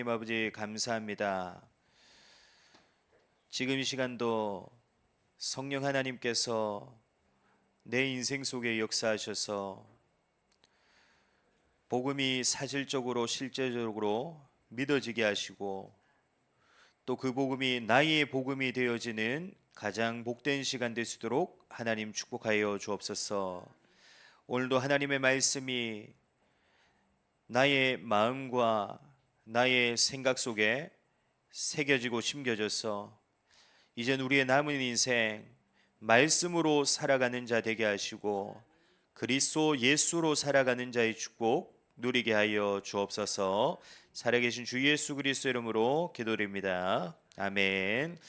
하나님 아버지 감사합니다. 지금 이 시간도 성령 하나님께서 내 인생 속에 역사하셔서 복음이 사실적으로 실제적으로 믿어지게 하시고 또 그 복음이 나의 복음이 되어지는 가장 복된 시간 될 수 있도록 하나님 축복하여 주옵소서. 오늘도 하나님의 말씀이 나의 마음과 나의 생각 속에 새겨지고 심겨져서 이젠 우리의 남은 인생 말씀으로 살아가는 자 되게 하시고 그리스도 예수로 살아가는 자의 축복 누리게 하여 주옵소서. 살아계신 주 예수 그리스도 이름으로 기도드립니다. 아멘.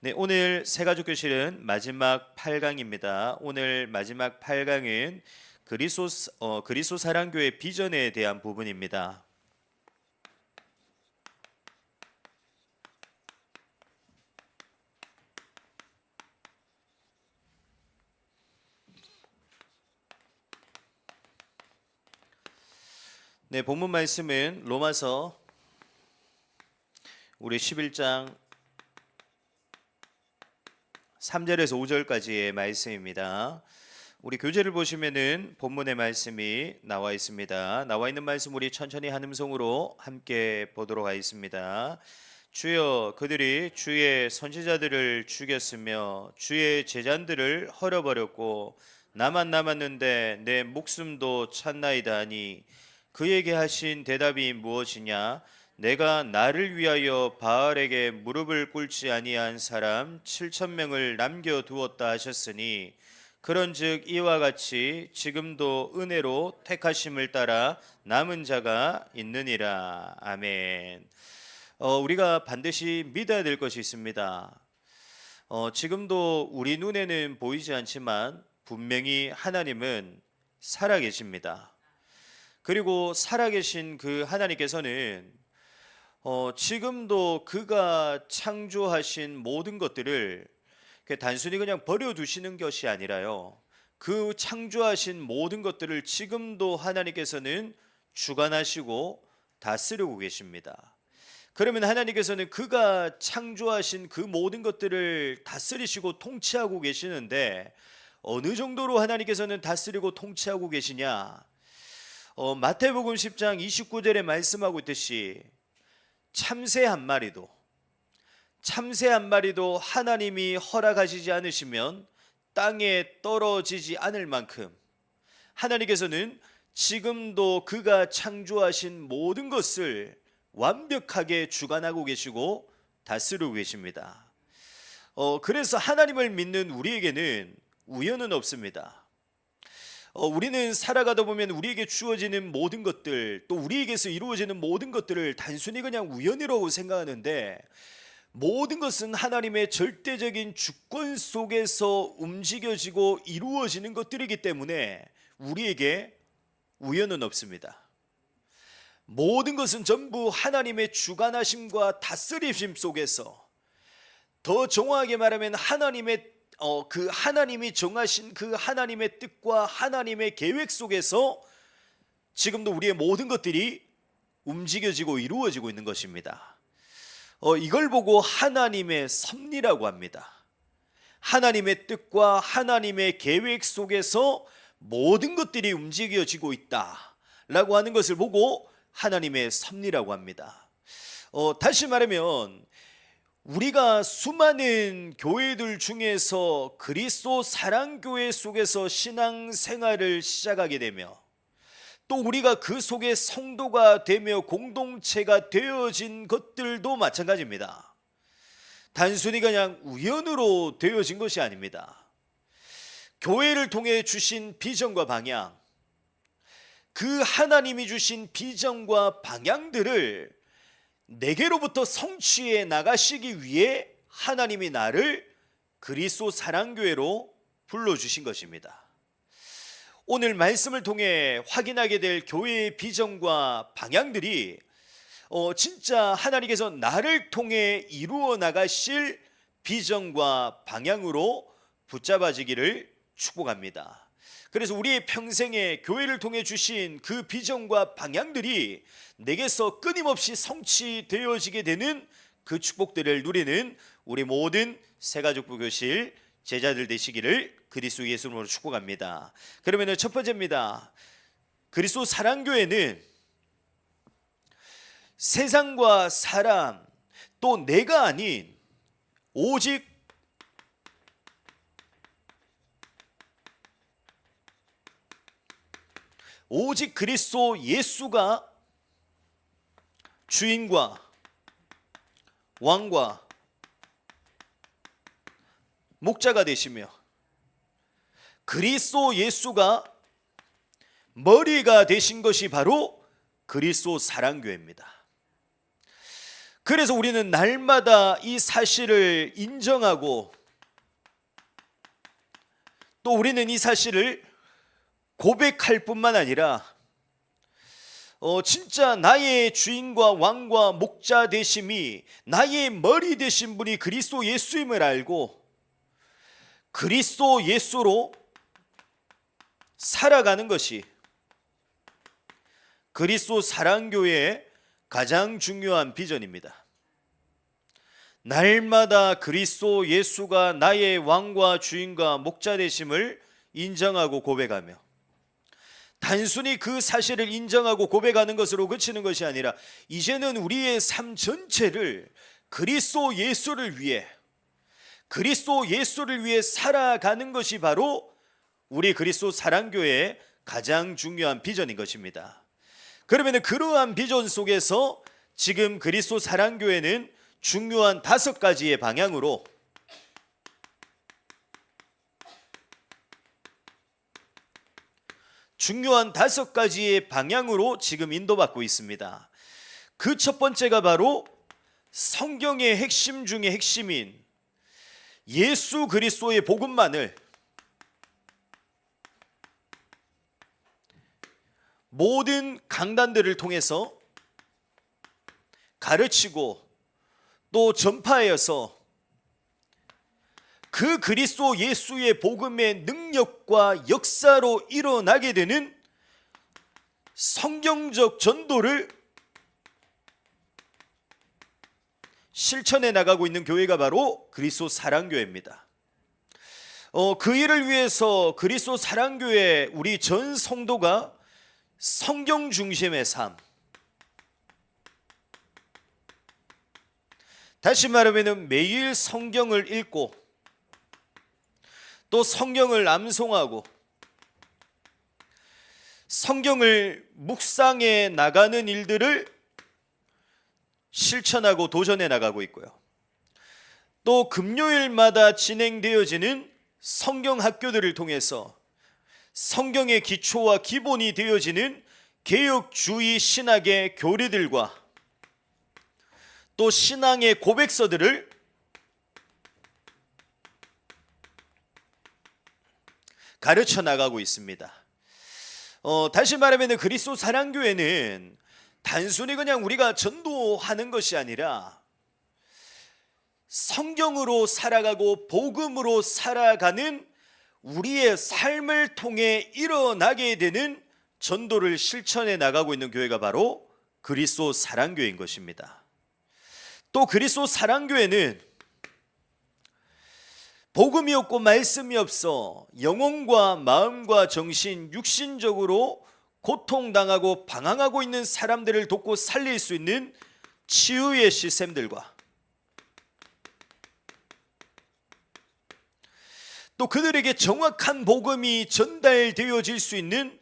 네, 오늘 새가족교실은 마지막 8강입니다. 오늘 마지막 8강은 그리스도 사랑교회 비전에 대한 부분입니다. 네, 본문 말씀은 로마서 우리 11장 3절에서 5절까지의 말씀입니다. 우리 교재를 보시면은 본문의 말씀이 나와 있습니다. 나와 있는 말씀 우리 천천히 한 음성으로 함께 보도록 하겠습니다. 주여, 그들이 주의 선지자들을 죽였으며 주의 제자들을 헐어버렸고 나만 남았는데 내 목숨도 찼나이다 하니 그에게 하신 대답이 무엇이냐? 내가 나를 위하여 바알에게 무릎을 꿇지 아니한 사람 7,000명을 남겨두었다 하셨으니 그런즉 이와 같이 지금도 은혜로 택하심을 따라 남은 자가 있느니라. 아멘. 우리가 반드시 믿어야 될 것이 있습니다. 지금도 우리 눈에는 보이지 않지만 분명히 하나님은 살아계십니다. 그리고 살아계신 그 하나님께서는 지금도 그가 창조하신 모든 것들을 단순히 그냥 버려두시는 것이 아니라요, 그 창조하신 모든 것들을 지금도 하나님께서는 주관하시고 다스리고 계십니다. 그러면 하나님께서는 그가 창조하신 그 모든 것들을 다스리시고 통치하고 계시는데 어느 정도로 하나님께서는 다스리고 통치하고 계시냐? 마태복음 10장 29절에 말씀하고 있듯이 참새 한 마리도 하나님이 허락하시지 않으시면 땅에 떨어지지 않을 만큼 하나님께서는 지금도 그가 창조하신 모든 것을 완벽하게 주관하고 계시고 다스리고 계십니다. 그래서 하나님을 믿는 우리에게는 우연은 없습니다. 우리는 살아가다 보면 우리에게 주어지는 모든 것들, 또 우리에게서 이루어지는 모든 것들을 단순히 그냥 우연이라고 생각하는데 모든 것은 하나님의 절대적인 주권 속에서 움직여지고 이루어지는 것들이기 때문에 우리에게 우연은 없습니다. 모든 것은 전부 하나님의 주관하심과 다스리심 속에서, 더 정확하게 말하면 그 하나님이 정하신 그 하나님의 뜻과 하나님의 계획 속에서 지금도 우리의 모든 것들이 움직여지고 이루어지고 있는 것입니다. 이걸 보고 하나님의 섭리라고 합니다. 하나님의 뜻과 하나님의 계획 속에서 모든 것들이 움직여지고 있다라고 하는 것을 보고 하나님의 섭리라고 합니다. 다시 말하면 우리가 수많은 교회들 중에서 그리스도 사랑교회 속에서 신앙생활을 시작하게 되며 또 우리가 그 속에 성도가 되며 공동체가 되어진 것들도 마찬가지입니다. 단순히 그냥 우연으로 되어진 것이 아닙니다. 교회를 통해 주신 비전과 방향, 그 하나님이 주신 비전과 방향들을 내게로부터 성취해 나가시기 위해 하나님이 나를 그리스도 사랑교회로 불러주신 것입니다. 오늘 말씀을 통해 확인하게 될 교회의 비전과 방향들이 진짜 하나님께서 나를 통해 이루어 나가실 비전과 방향으로 붙잡아지기를 축복합니다. 그래서 우리의 평생에 교회를 통해 주신 그 비전과 방향들이 내게서 끊임없이 성취되어지게 되는 그 축복들을 누리는 우리 모든 새가족부교실 제자들 되시기를 그리스도 예수님으로 축복합니다. 그러면 첫 번째입니다. 그리스도 사랑교회는 세상과 사람 또 내가 아닌 오직 그리스도 예수가 주인과 왕과 목자가 되시며 그리스도 예수가 머리가 되신 것이 바로 그리스도 사랑교회입니다. 그래서 우리는 날마다 이 사실을 인정하고 또 우리는 이 사실을 고백할 뿐만 아니라 진짜 나의 주인과 왕과 목자 되심이 나의 머리 되신 분이 그리스도 예수임을 알고 그리스도 예수로 살아가는 것이 그리스도 사랑교회의 가장 중요한 비전입니다. 날마다 그리스도 예수가 나의 왕과 주인과 목자 되심을 인정하고 고백하며 단순히 그 사실을 인정하고 고백하는 것으로 그치는 것이 아니라 이제는 우리의 삶 전체를 그리스도 예수를 위해 살아가는 것이 바로 우리 그리스도 사랑교회의 가장 중요한 비전인 것입니다. 그러면 그러한 비전 속에서 지금 그리스도 사랑교회는 중요한 5가지의 방향으로 지금 인도받고 있습니다. 그 첫 번째가 바로 성경의 핵심 중의 핵심인 예수 그리스도의 복음만을 모든 강단들을 통해서 가르치고 또 전파하여서 그 그리스도 예수의 복음의 능력과 역사로 일어나게 되는 성경적 전도를 실천해 나가고 있는 교회가 바로 그리스도 사랑교회입니다. 그 일을 위해서 그리스도 사랑교회 우리 전 성도가 성경 중심의 삶, 다시 말하면 매일 성경을 읽고 또 성경을 암송하고 성경을 묵상해 나가는 일들을 실천하고 도전해 나가고 있고요. 또 금요일마다 진행되어지는 성경 학교들을 통해서 성경의 기초와 기본이 되어지는 개혁주의 신학의 교리들과 또 신앙의 고백서들을 가르쳐 나가고 있습니다. 다시 말하면 그리스도 사랑교회는 단순히 그냥 우리가 전도하는 것이 아니라 성경으로 살아가고 복음으로 살아가는 우리의 삶을 통해 일어나게 되는 전도를 실천해 나가고 있는 교회가 바로 그리스도 사랑교회인 것입니다. 또 그리스도 사랑교회는 복음이 없고 말씀이 없어 영혼과 마음과 정신, 육신적으로 고통당하고 방황하고 있는 사람들을 돕고 살릴 수 있는 치유의 시스템들과 또 그들에게 정확한 복음이 전달되어질 수 있는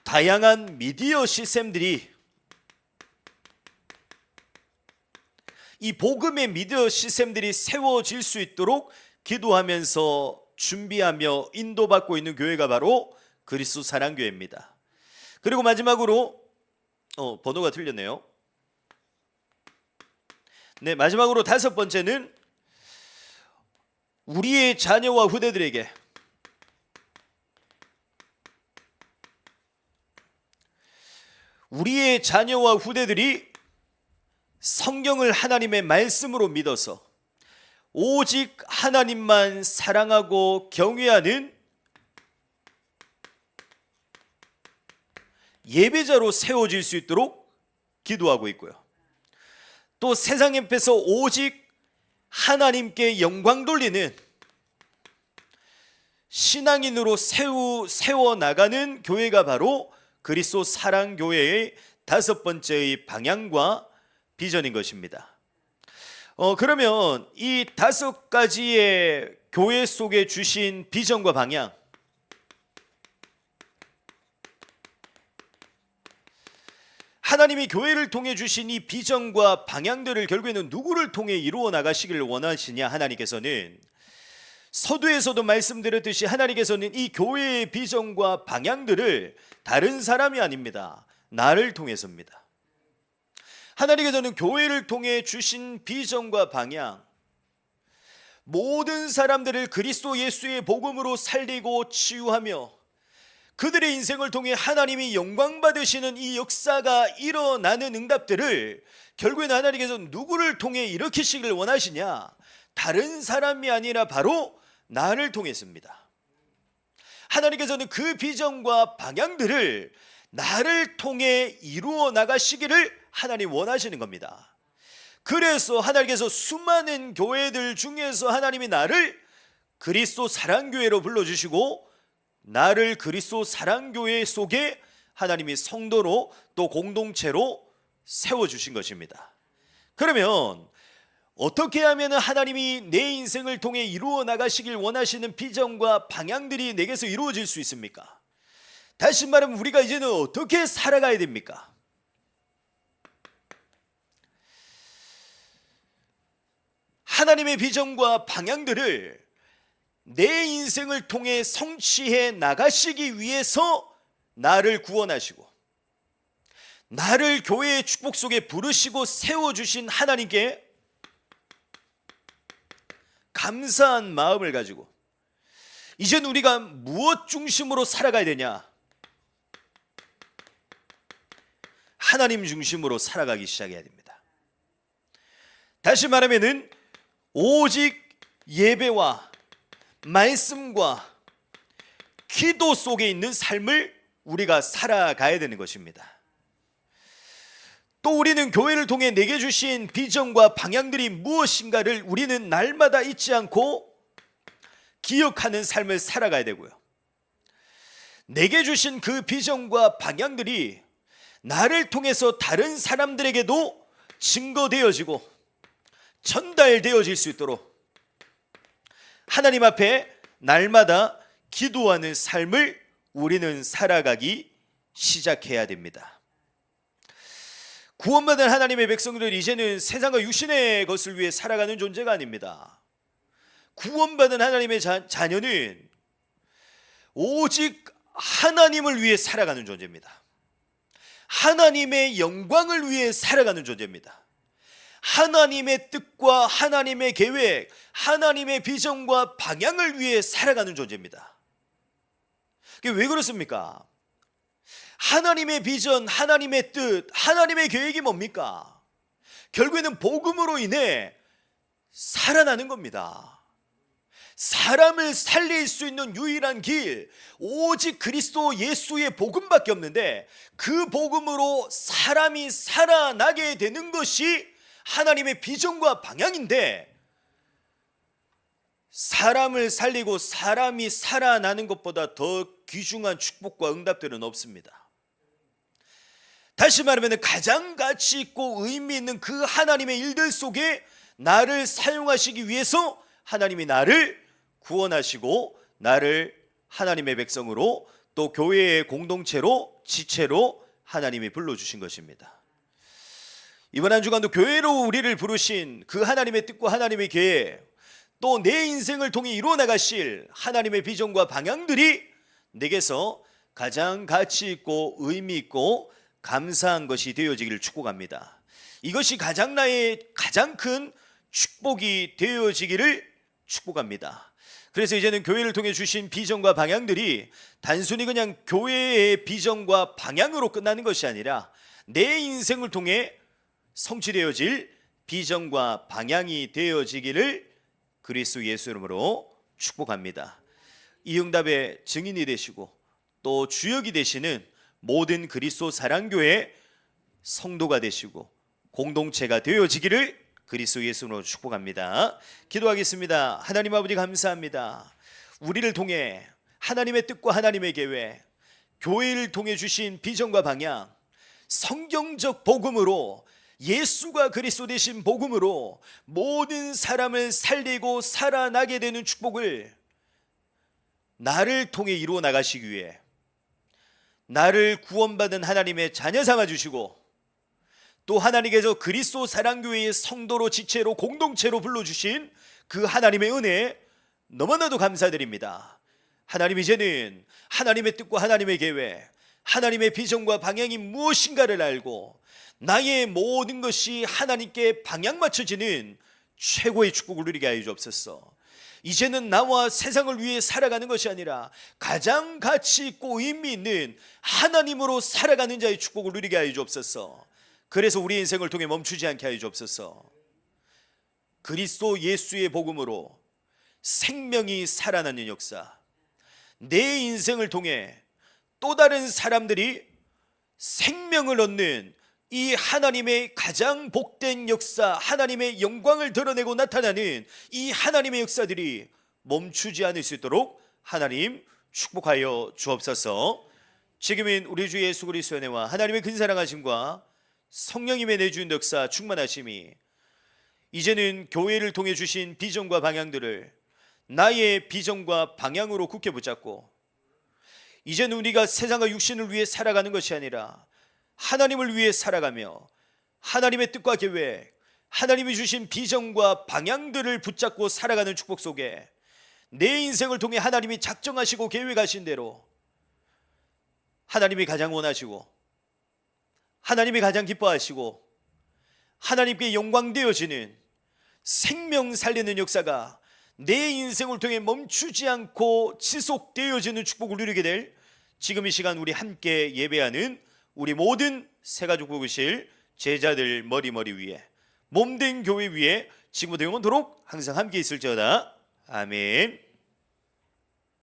다양한 미디어 시스템들이 이 복음의 미디어 시스템들이 세워질 수 있도록 기도하면서 준비하며 인도받고 있는 교회가 바로 그리스도 사랑교회입니다. 그리고 마지막으로 번호가 틀렸네요. 네, 마지막으로 5번째는 우리의 자녀와 후대들에게 우리의 자녀와 후대들이 성경을 하나님의 말씀으로 믿어서 오직 하나님만 사랑하고 경외하는 예배자로 세워질 수 있도록 기도하고 있고요. 또 세상 앞에서 오직 하나님께 영광 돌리는 신앙인으로 세워나가는 교회가 바로 그리스도 사랑교회의 5번째의 방향과 비전인 것입니다. 그러면 이 5가지의 교회 속에 주신 비전과 방향, 하나님이 교회를 통해 주신 이 비전과 방향들을 결국에는 누구를 통해 이루어 나가시기를 원하시냐? 하나님께서는 서두에서도 말씀드렸듯이 하나님께서는 이 교회의 비전과 방향들을 다른 사람이 아닙니다. 나를 통해서입니다. 하나님께서는 교회를 통해 주신 비전과 방향, 모든 사람들을 그리스도 예수의 복음으로 살리고 치유하며 그들의 인생을 통해 하나님이 영광 받으시는 이 역사가 일어나는 응답들을 결국에는 하나님께서 누구를 통해 일으키시길 원하시냐? 다른 사람이 아니라 바로 나를 통해서입니다. 하나님께서는 그 비전과 방향들을 나를 통해 이루어 나가시기를 하나님 원하시는 겁니다. 그래서 하나님께서 수많은 교회들 중에서 하나님이 나를 그리스도 사랑교회로 불러주시고 나를 그리스도 사랑교회 속에 하나님이 성도로 또 공동체로 세워주신 것입니다. 그러면 어떻게 하면 하나님이 내 인생을 통해 이루어 나가시길 원하시는 비전과 방향들이 내게서 이루어질 수 있습니까? 다시 말하면 우리가 이제는 어떻게 살아가야 됩니까? 하나님의 비전과 방향들을 내 인생을 통해 성취해 나가시기 위해서 나를 구원하시고 나를 교회의 축복 속에 부르시고 세워주신 하나님께 감사한 마음을 가지고 이제는 우리가 무엇 중심으로 살아가야 되냐? 하나님 중심으로 살아가기 시작해야 됩니다. 다시 말하면은 오직 예배와 말씀과 기도 속에 있는 삶을 우리가 살아가야 되는 것입니다. 또 우리는 교회를 통해 내게 주신 비전과 방향들이 무엇인가를 우리는 날마다 잊지 않고 기억하는 삶을 살아가야 되고요. 내게 주신 그 비전과 방향들이 나를 통해서 다른 사람들에게도 증거되어지고 전달되어질 수 있도록 하나님 앞에 날마다 기도하는 삶을 우리는 살아가기 시작해야 됩니다. 구원받은 하나님의 백성들은 이제는 세상과 육신의 것을 위해 살아가는 존재가 아닙니다. 구원받은 하나님의 자녀는 오직 하나님을 위해 살아가는 존재입니다. 하나님의 영광을 위해 살아가는 존재입니다. 하나님의 뜻과 하나님의 계획, 하나님의 비전과 방향을 위해 살아가는 존재입니다. 그게 왜 그렇습니까? 하나님의 비전, 하나님의 뜻, 하나님의 계획이 뭡니까? 결국에는 복음으로 인해 살아나는 겁니다. 사람을 살릴 수 있는 유일한 길, 오직 그리스도 예수의 복음밖에 없는데 그 복음으로 사람이 살아나게 되는 것이 하나님의 비전과 방향인데 사람을 살리고 사람이 살아나는 것보다 더 귀중한 축복과 응답들은 없습니다. 다시 말하면 가장 가치 있고 의미 있는 그 하나님의 일들 속에 나를 사용하시기 위해서 하나님이 나를 구원하시고 나를 하나님의 백성으로 또 교회의 공동체로 지체로 하나님이 불러주신 것입니다. 이번 한 주간도 교회로 우리를 부르신 그 하나님의 뜻과 하나님의 계획 또 내 인생을 통해 이루어 나가실 하나님의 비전과 방향들이 내게서 가장 가치 있고 의미 있고 감사한 것이 되어지기를 축복합니다. 이것이 나의 가장 큰 축복이 되어지기를 축복합니다. 그래서 이제는 교회를 통해 주신 비전과 방향들이 단순히 그냥 교회의 비전과 방향으로 끝나는 것이 아니라 내 인생을 통해 성취되어질 비전과 방향이 되어지기를 그리스도 예수 이름으로 축복합니다. 이 응답의 증인이 되시고 또 주역이 되시는 모든 그리스도 사랑교회 성도가 되시고 공동체가 되어지기를 그리스도 예수로 축복합니다. 기도하겠습니다. 하나님 아버지 감사합니다. 우리를 통해 하나님의 뜻과 하나님의 계획, 교회를 통해 주신 비전과 방향, 성경적 복음으로 예수가 그리스도 되신 복음으로 모든 사람을 살리고 살아나게 되는 축복을 나를 통해 이루어 나가시기 위해 나를 구원받은 하나님의 자녀 삼아 주시고 또 하나님께서 그리스도 사랑교회의 성도로 지체로 공동체로 불러주신 그 하나님의 은혜 너무나도 감사드립니다. 하나님, 이제는 하나님의 뜻과 하나님의 계획, 하나님의 비전과 방향이 무엇인가를 알고 나의 모든 것이 하나님께 방향 맞춰지는 최고의 축복을 누리게 하여 주옵소서. 이제는 나와 세상을 위해 살아가는 것이 아니라 가장 가치 있고 의미 있는 하나님으로 살아가는 자의 축복을 누리게 하여 주옵소서. 그래서 우리 인생을 통해 멈추지 않게 하여 주옵소서. 그리스도 예수의 복음으로 생명이 살아나는 역사, 내 인생을 통해 또 다른 사람들이 생명을 얻는 이 하나님의 가장 복된 역사, 하나님의 영광을 드러내고 나타나는 이 하나님의 역사들이 멈추지 않을 수 있도록 하나님 축복하여 주옵소서. 지금은 우리 주 예수 그리스도의 은혜와 하나님의 큰 사랑하심과 성령님의 내주인 역사 충만하심이 이제는 교회를 통해 주신 비전과 방향들을 나의 비전과 방향으로 굳게 붙잡고 이제는 우리가 세상과 육신을 위해 살아가는 것이 아니라 하나님을 위해 살아가며 하나님의 뜻과 계획, 하나님이 주신 비전과 방향들을 붙잡고 살아가는 축복 속에 내 인생을 통해 하나님이 작정하시고 계획하신 대로 하나님이 가장 원하시고 하나님이 가장 기뻐하시고 하나님께 영광되어지는 생명 살리는 역사가 내 인생을 통해 멈추지 않고 지속되어지는 축복을 누리게 될 지금 이 시간 우리 함께 예배하는 우리 모든 새가족 부부실 제자들 머리 위에 몸된 교회 위에 지금부터 영원토록 항상 함께 있을지어다. 아멘.